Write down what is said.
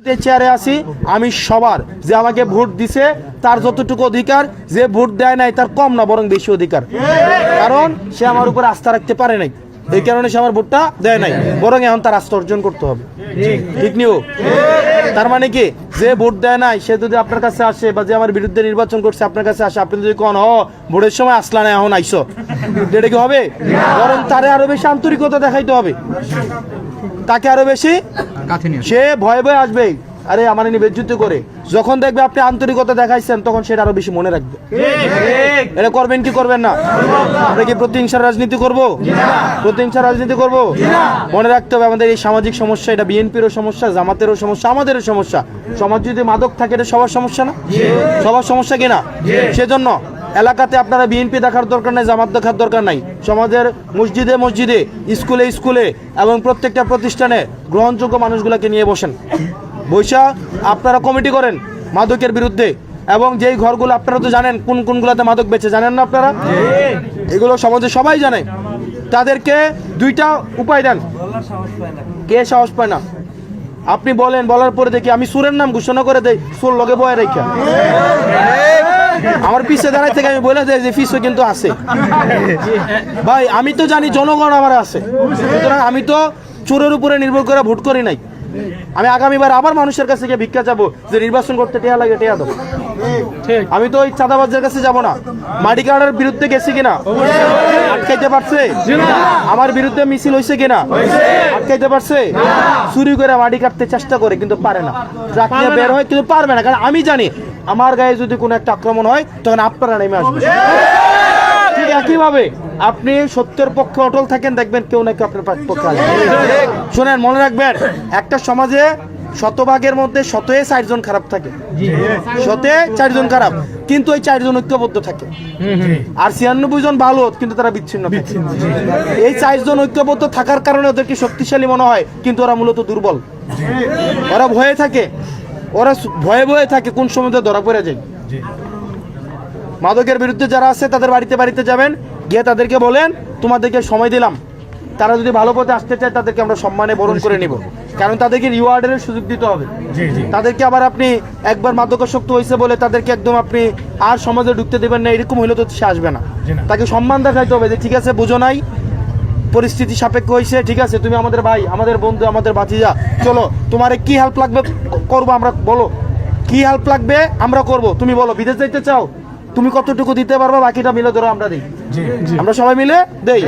চেয়ারে আছি, আমি সবার যে আমাকে ভোট দিছে তার যতটুকু অধিকার, যে ভোট দেয় নাই তার কম না বরং বেশি অধিকার, কারণ সে আমার উপর আস্থা রাখতে পারে নাই, এই কারণে সে আমার ভোটটা দেয় নাই, বরং এখন তার আস্থা অর্জন করতে হবে। ঠিক নিও? তার মানে কি, যে ভোট দেয় নাই সে যদি আপনার কাছে আসে বা যে আমার বিরুদ্ধে নির্বাচন করছে আপনার কাছে আসে, আপনি যদি কোন ভোটের সময় আসলা না এখন আইসো, এটা কি হবে? বরং তারে আরো বেশি আন্তরিকতা দেখাইতে হবে, তাকে আরো বেশি, সে ভয়ে ভয়ে আসবে, আরে আমার নিয়ে বেজ্জতি করে, যখন দেখবে আপনি আন্তরিকতা দেখাইছেন তখন সেটা আরো বেশি মনে রাখবে। এটা করবেন কি করবেন না? আমরা কি প্রতিহিংসার রাজনীতি করব? প্রতিহিংসার রাজনীতি করব? মনে রাখতে হবে আমাদের এই সামাজিক সমস্যা, এটা বিএনপিরও সমস্যা, জামাতেরও সমস্যা, আমাদেরও সমস্যা। সমাজ যদি মাদক থাকে এটা সবার সমস্যা না? সবার সমস্যা কিনা? সেজন্য এলাকাতে আপনারা বিএনপি দেখার দরকার নাই, জামাত দেখার দরকার নাই, সমাজের মসজিদে মসজিদে, স্কুলে স্কুলে এবং প্রত্যেকটা প্রতিষ্ঠানে গ্রহণযোগ্য মানুষগুলোকে নিয়ে বসেন, বৈশা আপনারা কমিটি করেন মাদকের বিরুদ্ধে, এবং যেই ঘরগুলো আপনারা তো জানেন কোন কোনগুলোতে মাদক বেচে, জানেন না আপনারা? এগুলো সমাজে সবাই জানে, তাদেরকে দুইটা উপায় দেন। কে সাহস পায় না? আপনি বলেন, বলার পরে দেখি আমি সুরের নাম ঘোষণা করে দেই, সুর লগে বয়ে রেখা আমার পিছিয়ে দাঁড়াই থেকে আমি বলে দেয় যে ফিসও কিন্তু আছে। ভাই আমি তো জানি জনগণ আমার আছে, সুতরাং আমি তো চোরের উপরে নির্ভর করে ভোট করি নাই। আমি আগামীবার আবার মানুষের কাছে গিয়ে ভিক্ষা যাবো যে নির্বাচন করতে টেয়া লাগে, টেয়া দাও। আমি তো ওই চাঁদাবাজের কাছে যাব না। মাটি কাটার বিরুদ্ধে গেছি কিনা? আটকাইতে পারছে? আমার বিরুদ্ধে মিছিল হয়েছে কিনা? আটকাইতে পারছে? চুরি করে মাটি কাটতে চেষ্টা করে কিন্তু পারে না, ট্রাক নিয়ে বের হয় কিন্তু পারবে না, কারণ আমি জানি আমার গায়ে যদি কোনো একটা আক্রমণ হয় তখন আপনারা নেমে আসবে। ঠিক একইভাবে আপনি সত্যের পক্ষে অটল থাকেন, দেখবেন কেউ না কেউ আপনার পক্ষে আসবে। শোনেন, মনে রাখবেন, একটা সমাজে শতভাগের মধ্যে 4 জন খারাপ থাকে, 4 জন খারাপ, কিন্তু ওই 4 জন ঐক্যবদ্ধ থাকে, আর 96 জন ভালো কিন্তু তারা বিচ্ছিন্ন থাকে। এই 4 জন ঐক্যবদ্ধ থাকার কারণে ওদেরকে শক্তিশালী মনে হয়, কিন্তু ওরা মূলত দুর্বল। ওরা ভয়ে থাকে, ওরা ভয়ে ভয়ে থাকে, কোন সময় ধরা পড়ে যায়। মাদকের বিরুদ্ধে যারা আছে তাদের বাড়িতে বাড়িতে যাবেন, গিয়ে তাদেরকে বলেন তোমাদেরকে সময় দিলাম, তারা যদি ভালো পথে আসতে চায় তাদেরকে আমরা সম্মানে বরণ করে নিব, কারণ তাদেরকে রিওয়ার্ডের সুযোগ দিতে হবে। তাদেরকে আবার আপনি একবার মাদকাসক্ত হয়েছে বলে তাদেরকে একদম আপনি আর সমাজে ঢুকতে দেবেন না, এরকম হইলে তো সে আসবে না। তাকে সম্মান দেখাইতে হবে যে ঠিক আছে, বুঝো নাই, পরিস্থিতি সাপেক্ষ হয়েছে, ঠিক আছে, তুমি আমাদের ভাই, আমাদের বন্ধু, আমাদের ভাতিজা, চলো তোমার কি হেল্প লাগবে করবো আমরা, বলো কি হেল্প লাগবে আমরা করব, তুমি বলো বিদেশ যাইতে চাও, তুমি কতটুকু দিতে পারবা, বাকিটা মিলে ধরো আমরা দিই, আমরা সবাই মিলে দেই।